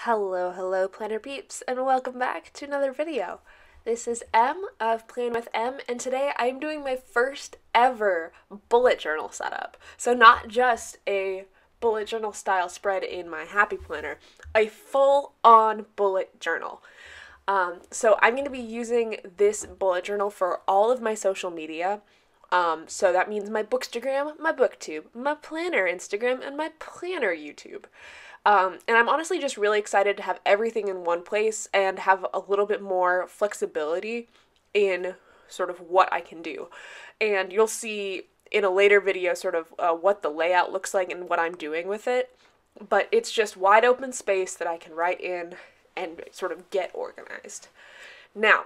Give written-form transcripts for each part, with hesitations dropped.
Hello planner peeps, and welcome back to another video. This is M of Plan with M, and today I'm doing my first ever bullet journal setup. So not just a bullet journal style spread in my happy planner, a full-on bullet journal. So I'm going to be using this bullet journal for all of my social media. So that means my Bookstagram, my Booktube, my planner Instagram, and my planner YouTube. And I'm honestly just really excited to have everything in one place and have a little bit more flexibility in sort of what I can do. And you'll see in a later video sort of what the layout looks like and what I'm doing with it. But it's just wide open space that I can write in and sort of get organized. Now,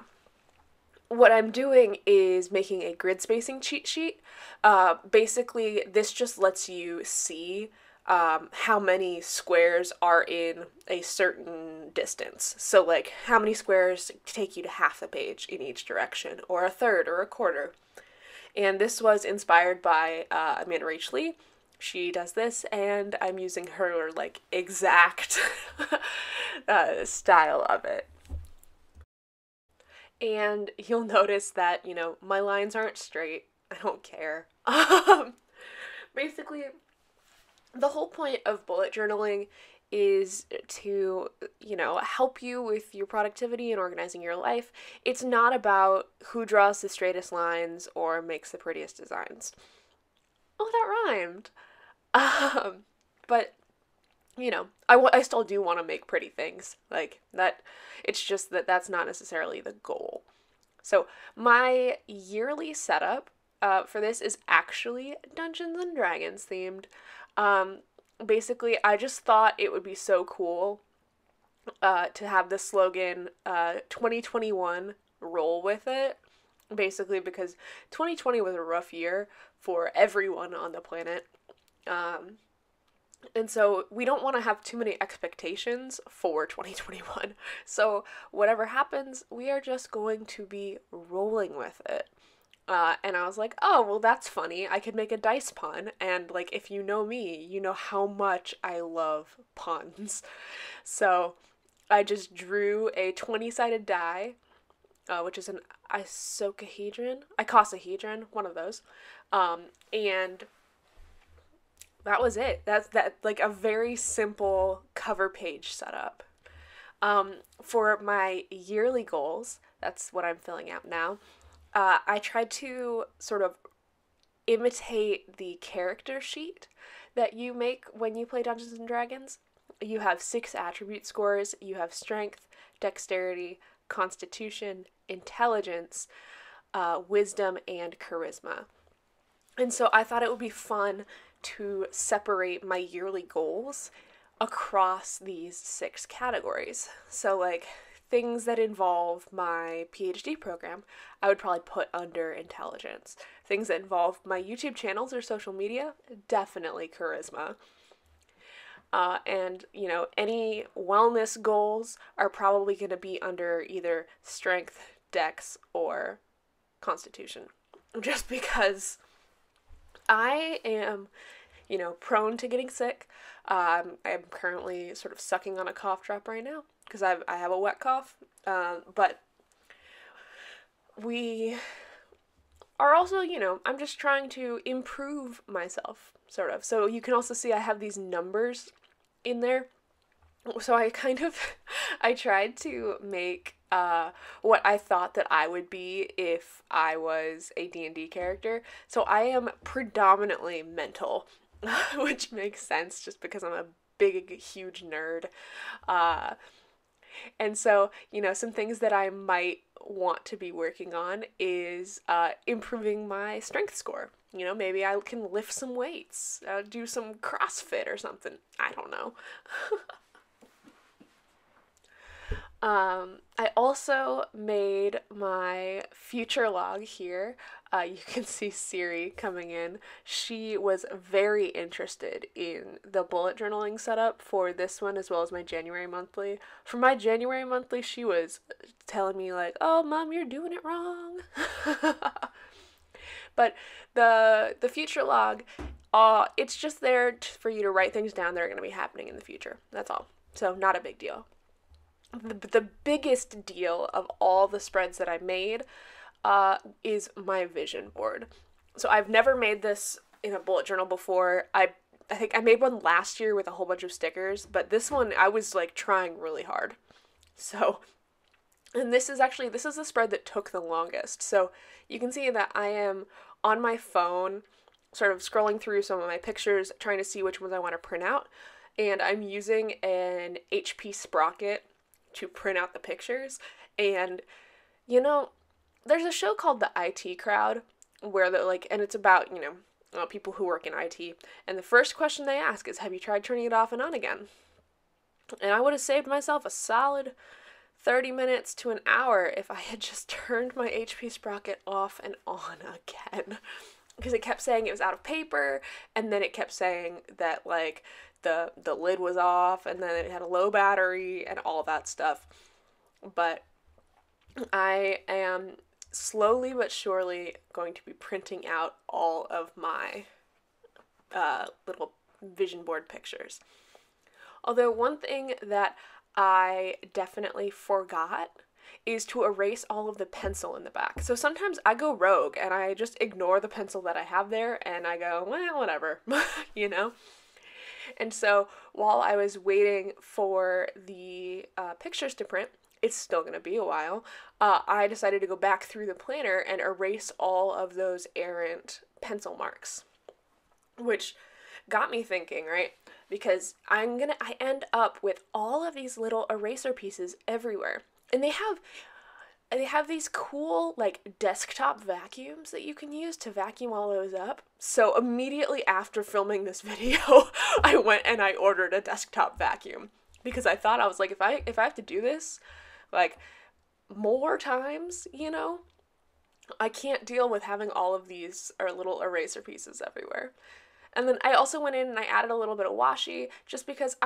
what I'm doing is making a grid spacing cheat sheet. Basically, this just lets you see how many squares are in a certain distance. So like how many squares take you to half the page in each direction, or a third, or a quarter. And this was inspired by Amanda Rach Lee. She does this, and I'm using her like exact style of it. And you'll notice that, my lines aren't straight. I don't care. Basically, the whole point of bullet journaling is to, help you with your productivity and organizing your life. It's not about who draws the straightest lines or makes the prettiest designs. Oh, that rhymed. But, I still do want to make pretty things. Like, that, it's just that that's not necessarily the goal. So, my yearly setup for this is actually Dungeons and Dragons themed. Basically, I just thought it would be so cool to have the slogan 2021 roll with it. Basically, because 2020 was a rough year for everyone on the planet. And so we don't want to have too many expectations for 2021. So whatever happens, we are just going to be rolling with it. And I was like, oh, well, that's funny. I could make a dice pun. And, like, if you know me, you know how much I love puns. So I just drew a 20-sided die, which is an icosahedron, one of those. And that was it. That's like a very simple cover page setup. For my yearly goals, that's what I'm filling out now. I tried to sort of imitate the character sheet that you make when you play Dungeons and Dragons. You have 6 attribute scores. You have strength, dexterity, constitution, intelligence, wisdom, and charisma. And so I thought it would be fun to separate my yearly goals across these 6 categories. So like things that involve my PhD program, I would probably put under intelligence. Things that involve my YouTube channels or social media, definitely charisma. And, any wellness goals are probably going to be under either strength, dex, or constitution. Just because I am, prone to getting sick. I'm currently sort of sucking on a cough drop right now because I have a wet cough. But we are also, I'm just trying to improve myself, sort of. So you can also see I have these numbers in there. So I I tried to make what I thought that I would be if I was a D&D character. So I am predominantly mental, which makes sense just because I'm a big, huge nerd. And so, some things that I might want to be working on is improving my strength score. Maybe I can lift some weights, do some CrossFit or something. I don't know. I also made my future log here. You can see Siri coming in. She was very interested in the bullet journaling setup for this one as well as my January monthly. For my January monthly, she was telling me like, "Oh, Mom, you're doing it wrong." But the future log, it's just there for you to write things down that are going to be happening in the future. That's all. So not a big deal. The biggest deal of all the spreads that I made is my vision board. So I've never made this in a bullet journal before. I think I made one last year with a whole bunch of stickers, but this one I was like trying really hard. So, and this is the spread that took the longest. So you can see that I am on my phone, sort of scrolling through some of my pictures, trying to see which ones I want to print out. And I'm using an HP Sprocket to print out the pictures. And, you know, there's a show called The IT Crowd where they're like, and it's about, people who work in IT. And the first question they ask is, have you tried turning it off and on again? And I would have saved myself a solid 30 minutes to an hour if I had just turned my HP Sprocket off and on again. Because it kept saying it was out of paper, and then it kept saying that, like, the lid was off, and then it had a low battery, and all that stuff. But I am slowly but surely going to be printing out all of my little vision board pictures. Although one thing that I definitely forgot is to erase all of the pencil in the back. So sometimes I go rogue and I just ignore the pencil that I have there and I go, well, whatever, And so while I was waiting for the pictures to print, it's still going to be a while, I decided to go back through the planner and erase all of those errant pencil marks, which got me thinking, right? Because I end up with all of these little eraser pieces everywhere. And they have these cool, like, desktop vacuums that you can use to vacuum all those up. So immediately after filming this video, I went and I ordered a desktop vacuum. Because I thought, I was like, if I have to do this, like, more times, I can't deal with having all of these little eraser pieces everywhere. And then I also went in and I added a little bit of washi, just because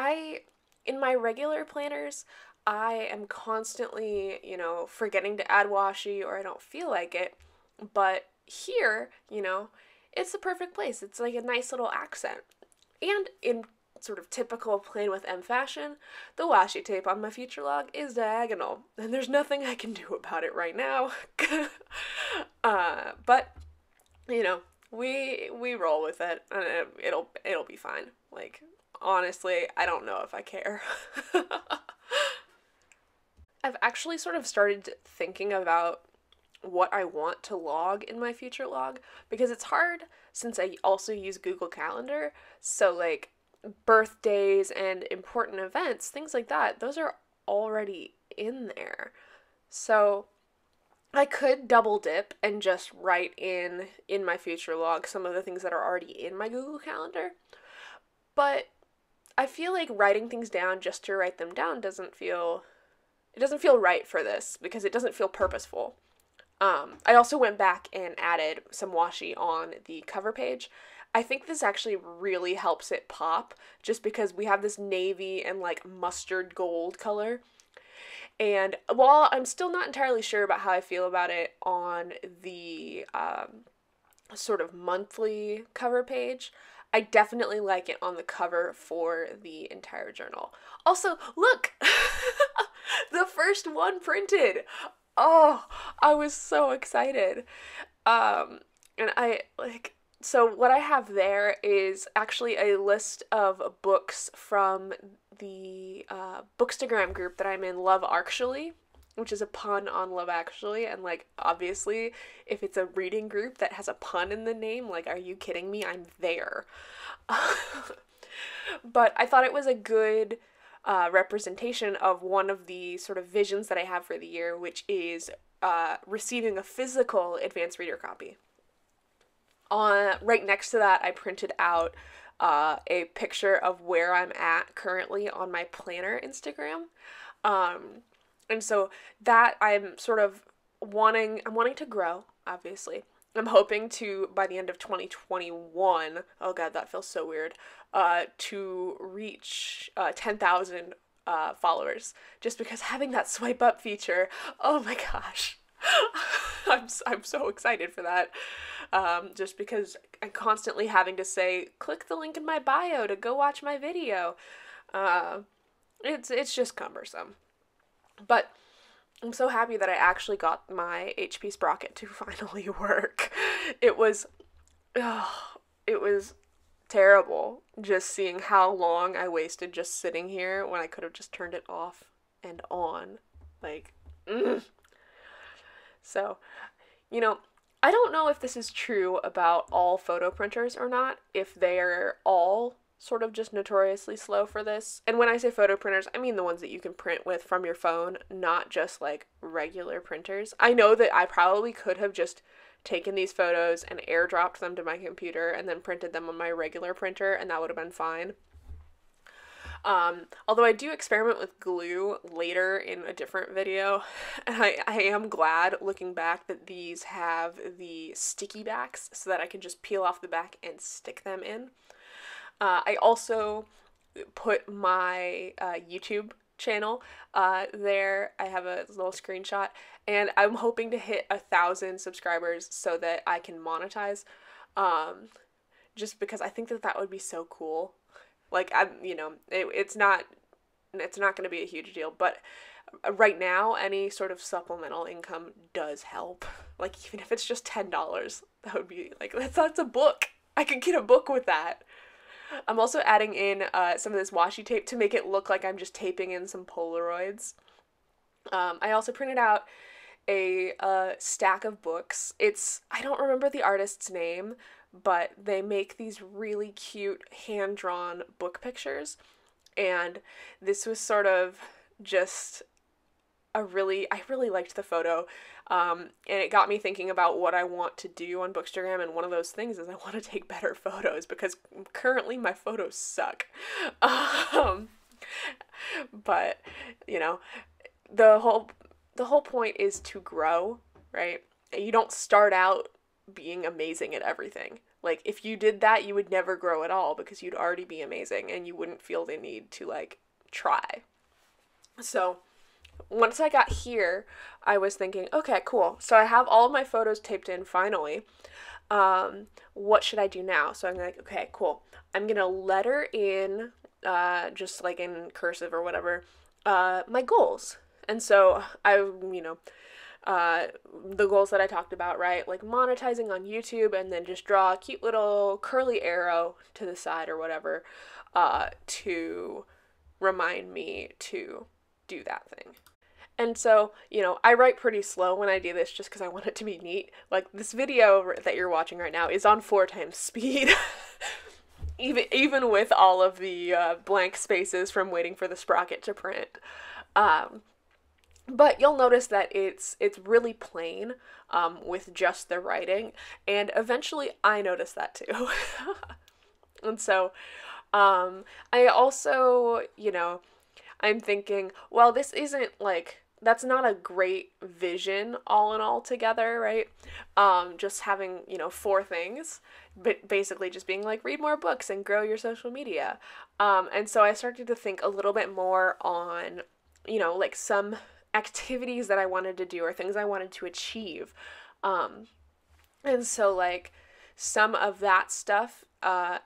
in my regular planners, I am constantly, forgetting to add washi or I don't feel like it. But here, it's the perfect place. It's like a nice little accent. And in sort of typical Plain with M fashion, the washi tape on my future log is diagonal. And there's nothing I can do about it right now. But, we roll with it and it'll be fine. Like, honestly, I don't know if I care. I've actually sort of started thinking about what I want to log in my future log, because it's hard since I also use Google Calendar. So, like, birthdays and important events, things like that, those are already in there. So I could double dip and just write in my future log some of the things that are already in my Google Calendar. But I feel like writing things down just to write them down doesn't feel right for this, because it doesn't feel purposeful. I also went back and added some washi on the cover page. I think this actually really helps it pop, just because we have this navy and like mustard gold color. And while I'm still not entirely sure about how I feel about it on the sort of monthly cover page, I definitely like it on the cover for the entire journal. Also, look! The first one printed! Oh, I was so excited. So what I have there is actually a list of books from the Bookstagram group that I'm in, Love Actually, which is a pun on Love Actually, and, like, obviously, if it's a reading group that has a pun in the name, like, are you kidding me? I'm there. But I thought it was a good representation of one of the sort of visions that I have for the year, which is receiving a physical advanced reader copy. Right next to that, I printed out a picture of where I'm at currently on my planner Instagram. And so that I'm sort of wanting to grow, obviously. I'm hoping to, by the end of 2021, oh god, that feels so weird, to reach 10,000 followers. Just because having that swipe up feature, oh my gosh. I'm so excited for that. Just because I'm constantly having to say, click the link in my bio to go watch my video. it's just cumbersome. But I'm so happy that I actually got my HP sprocket to finally work. It was, it was terrible just seeing how long I wasted just sitting here when I could have just turned it off and on. Like, So, I don't know if this is true about all photo printers or not, if they're all sort of just notoriously slow for this. And when I say photo printers, I mean the ones that you can print with from your phone, not just like regular printers. I know that I probably could have just taken these photos and airdropped them to my computer and then printed them on my regular printer, and that would have been fine. Although I do experiment with glue later in a different video, and I am glad, looking back, that these have the sticky backs so that I can just peel off the back and stick them in. I also put my YouTube channel there. I have a little screenshot, and I'm hoping to hit 1,000 subscribers so that I can monetize, just because I think that would be so cool. Like, it's not going to be a huge deal, but right now, any sort of supplemental income does help. Like, even if it's just $10, that would be, like, that's a book. I could get a book with that. I'm also adding in some of this washi tape to make it look like I'm just taping in some Polaroids. I also printed out a stack of books. I don't remember the artist's name, but they make these really cute hand-drawn book pictures, and this was sort of just I really liked the photo, and it got me thinking about what I want to do on Bookstagram, and one of those things is I want to take better photos, because currently my photos suck. But, the whole point is to grow, right? You don't start out being amazing at everything. Like, if you did that, you would never grow at all, because you'd already be amazing and you wouldn't feel the need to, like, try. So once I got here, I was thinking, okay, cool. So I have all of my photos taped in finally. What should I do now? So I'm like, okay, cool. I'm going to letter in, just like in cursive or whatever, my goals. And so the goals that I talked about, right? Like monetizing on YouTube, and then just draw a cute little curly arrow to the side or whatever, to remind me to do that thing. And so, I write pretty slow when I do this just because I want it to be neat. Like, this video that you're watching right now is on 4 times speed. even with all of the blank spaces from waiting for the sprocket to print. But you'll notice that it's really plain, with just the writing, and eventually I noticed that too. And so, I also, I'm thinking, well, this isn't like, that's not a great vision all in all together, right? Just having, 4 things, but basically just being like, read more books and grow your social media. And so I started to think a little bit more on, like some activities that I wanted to do or things I wanted to achieve. And so, like, some of that stuff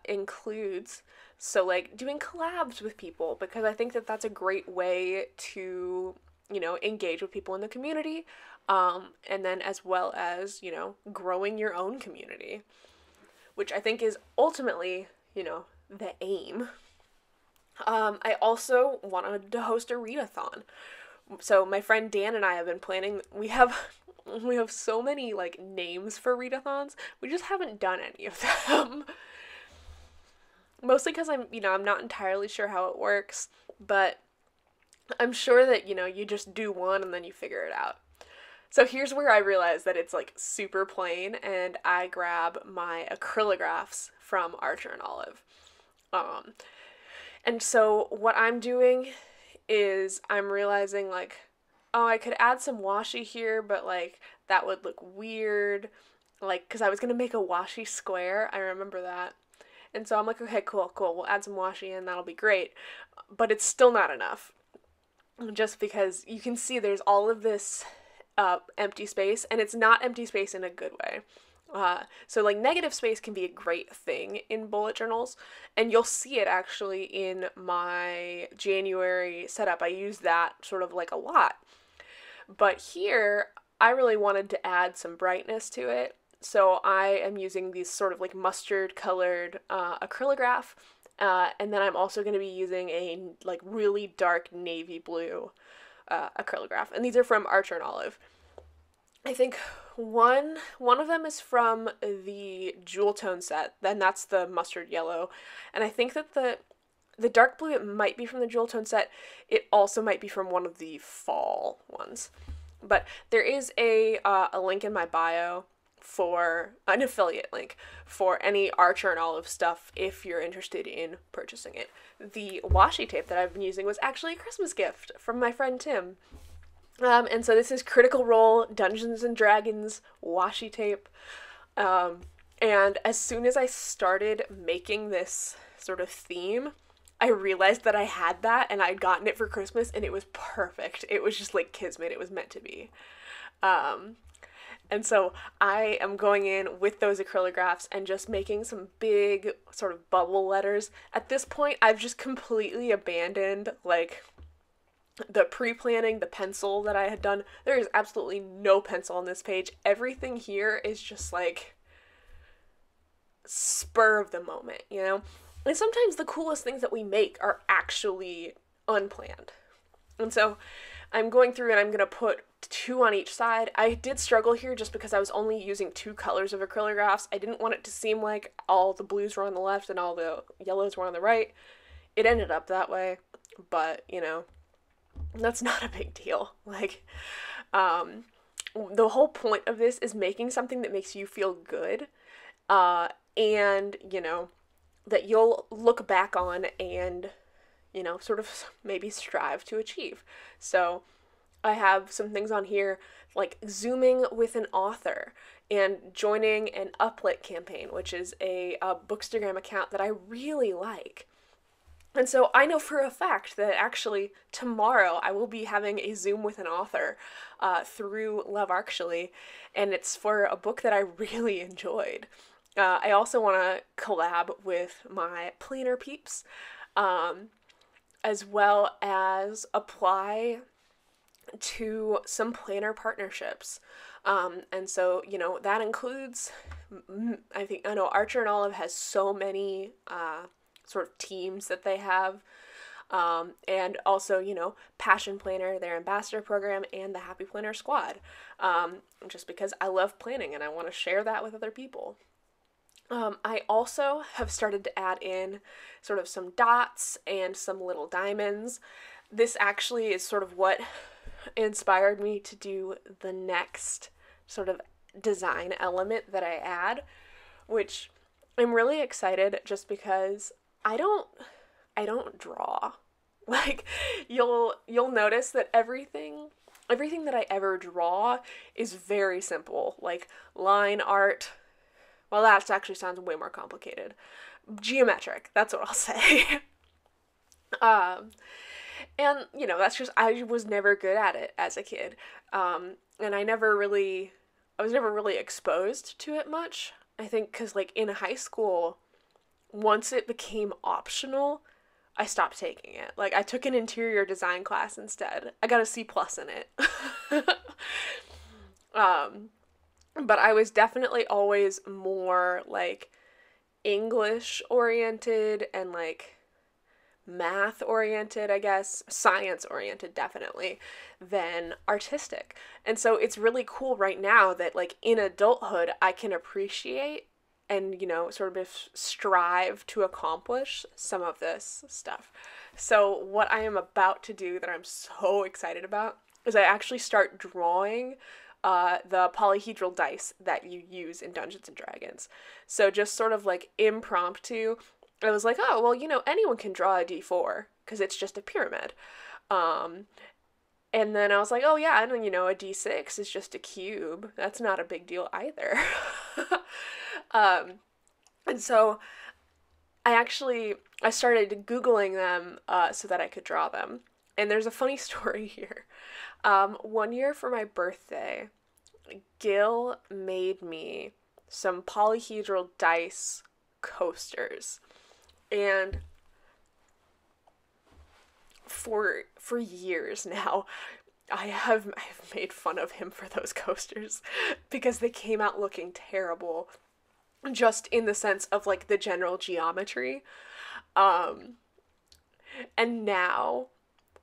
includes, so like doing collabs with people, because I think that that's a great way to, engage with people in the community, and then as well as, growing your own community, which I think is ultimately, the aim. I also wanted to host a Read-A-Thon. So my friend Dan and I have been planning, we have so many, like, names for Read-A-Thons. We just haven't done any of them. Mostly because I'm not entirely sure how it works, but I'm sure that, you just do one and then you figure it out. So here's where I realize that it's, like, super plain, and I grab my acrylographs from Archer and Olive. And so what I'm doing is I'm realizing, like, oh, I could add some washi here, but, like, that would look weird, like, because I was going to make a washi square, I remember that. And so I'm like, okay, cool, we'll add some washi in, that'll be great. But it's still not enough, just because you can see there's all of this empty space, and it's not empty space in a good way. So like negative space can be a great thing in bullet journals, and you'll see it actually in my January setup. I use that sort of like a lot. But here, I really wanted to add some brightness to it. So I am using these sort of like mustard colored acrylograph. And then I'm also going to be using a like really dark navy blue acrylograph. And these are from Archer and Olive. I think one of them is from the Jewel Tone set, then that's the mustard yellow. And I think that the dark blue, it might be from the Jewel Tone set. It also might be from one of the fall ones. But there is a link in my bio for an affiliate link for any Archer and Olive stuff if you're interested in purchasing it. The washi tape that I've been using was actually a Christmas gift from my friend Tim. And so this is Critical Role Dungeons and Dragons washi tape. And as soon as I started making this sort of theme, I realized that I had that and I'd gotten it for Christmas and it was perfect. It was just like kismet. It was meant to be. And so I am going in with those acrylographs and just making some big sort of bubble letters. At this point, I've just completely abandoned like the pre-planning, the pencil that I had done. There is absolutely no pencil on this page. Everything here is just like spur of the moment, you know? And sometimes the coolest things that we make are actually unplanned. And so I'm going through and I'm going to put 2 on each side. I did struggle here just because I was only using 2 colors of acrylographs. I didn't want it to seem like all the blues were on the left and all the yellows were on the right. It ended up that way, but, you know, that's not a big deal. Like, the whole point of this is making something that makes you feel good, and, you know, that you'll look back on and, you know, sort of maybe strive to achieve. So I have some things on here like zooming with an author and joining an Uplit campaign, which is a Bookstagram account that I really like. And so I know for a fact that actually tomorrow I will be having a Zoom with an author through Love Actually, and it's for a book that I really enjoyed. I also want to collab with my planner peeps, as well as apply to some planner partnerships. And so, you know, that includes, I know Archer and Olive has so many sort of teams that they have. And also, you know, Passion Planner, their ambassador program, and the Happy Planner Squad. Just because I love planning and I want to share that with other people. I also have started to add in sort of some dots and some little diamonds. This actually is sort of what inspired me to do the next sort of design element that I add, which I'm really excited just because I don't draw. Like, you'll notice that everything that I ever draw is very simple, like line art. Well, that actually sounds way more complicated. Geometric, that's what I'll say. And, you know, that's just, I was never good at it as a kid. And I was never really exposed to it much. I think because, like, in high school, once it became optional, I stopped taking it. Like, I took an interior design class instead. I got a C+ in it. But I was definitely always more, like, English oriented and, like, math oriented, I guess, science oriented definitely, than artistic. And so it's really cool right now that, like, in adulthood, I can appreciate and, you know, sort of strive to accomplish some of this stuff. So what I am about to do that I'm so excited about is I actually start drawing the polyhedral dice that you use in Dungeons and Dragons. So just sort of like impromptu, I was like, oh, well, you know, anyone can draw a D4 because it's just a pyramid. And then I was like, oh yeah, and you know, a D6 is just a cube. That's not a big deal either. And so I started Googling them so that I could draw them. And there's a funny story here. One year for my birthday, Gil made me some polyhedral dice coasters. And for years now, I've made fun of him for those coasters because they came out looking terrible, just in the sense of like the general geometry. And now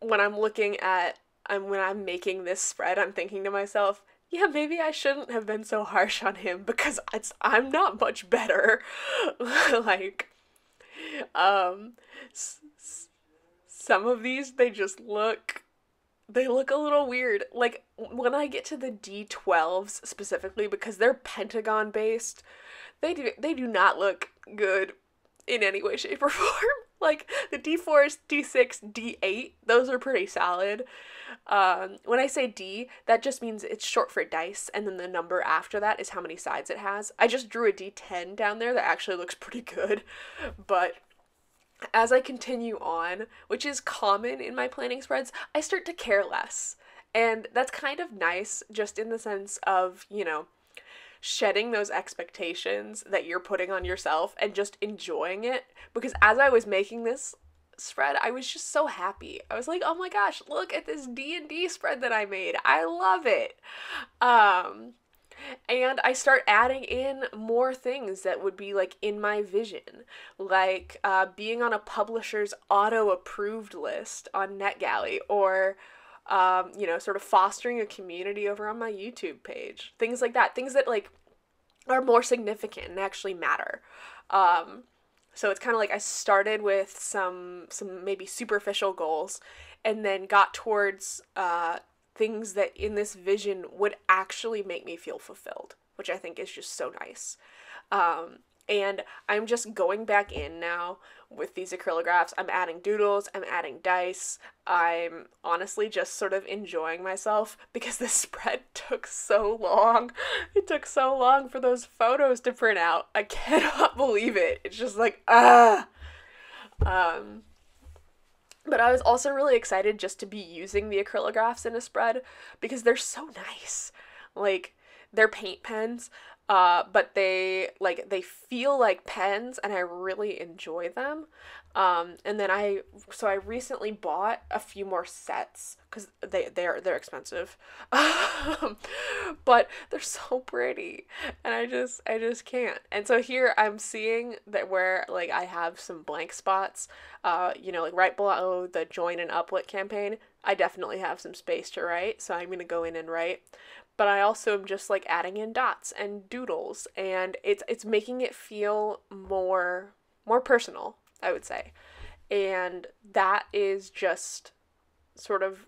when I'm looking at when I'm making this spread, I'm thinking to myself, yeah, maybe I shouldn't have been so harsh on him because I'm not much better. Like, some of these, they look a little weird. Like, when I get to the D12s specifically, because they're pentagon based, they do not look good in any way, shape, or form. Like, the D4s, D6, D8, those are pretty solid. When I say D, that just means it's short for dice, and then the number after that is how many sides it has. I just drew a D10 down there that actually looks pretty good, but as I continue on, which is common in my planning spreads, I start to care less. And that's kind of nice, just in the sense of, you know, shedding those expectations that you're putting on yourself and just enjoying it. Because as I was making this spread, I was just so happy. I was like, oh my gosh, look at this D&D spread that I made. I love it. And I start adding in more things that would be like in my vision, like being on a publisher's auto-approved list on NetGalley, or you know, sort of fostering a community over on my YouTube page. Things like that. Things that like are more significant and actually matter. So it's kind of like I started with some maybe superficial goals, and then got towards things that in this vision would actually make me feel fulfilled, which I think is just so nice. And I'm just going back in now with these acrylographs. I'm adding doodles, I'm adding dice. I'm honestly just sort of enjoying myself because this spread took so long. It took so long for those photos to print out. I cannot believe it. It's just like, But I was also really excited just to be using the acrylographs in a spread because they're so nice. Like, they're paint pens, but they feel like pens, and I really enjoy them. And then I recently bought a few more sets because they're expensive, but they're so pretty, and I just can't. And so here I'm seeing that where like I have some blank spots, you know, like right below the join and uplit campaign, I definitely have some space to write, so I'm gonna go in and write. But I also am just like adding in dots and doodles, and it's making it feel more personal, I would say. And that is just sort of,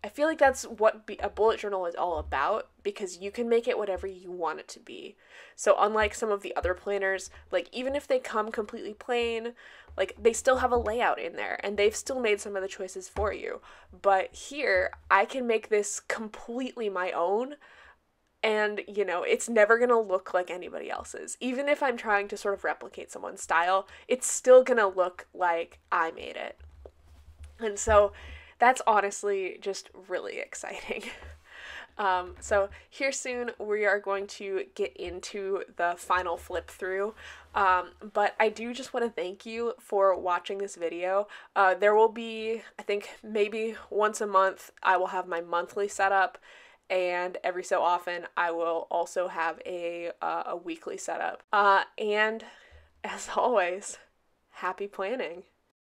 I feel like that's what a bullet journal is all about, because you can make it whatever you want it to be. So unlike some of the other planners, like even if they come completely plain, like they still have a layout in there and they've still made some of the choices for you. But here, I can make this completely my own, and, you know, it's never gonna look like anybody else's. Even if I'm trying to sort of replicate someone's style, it's still gonna look like I made it. And so that's honestly just really exciting. So here soon we are going to get into the final flip through, but I do just want to thank you for watching this video. There will be, I think maybe once a month, I will have my monthly setup, and every so often I will also have a weekly setup. And as always, happy planning.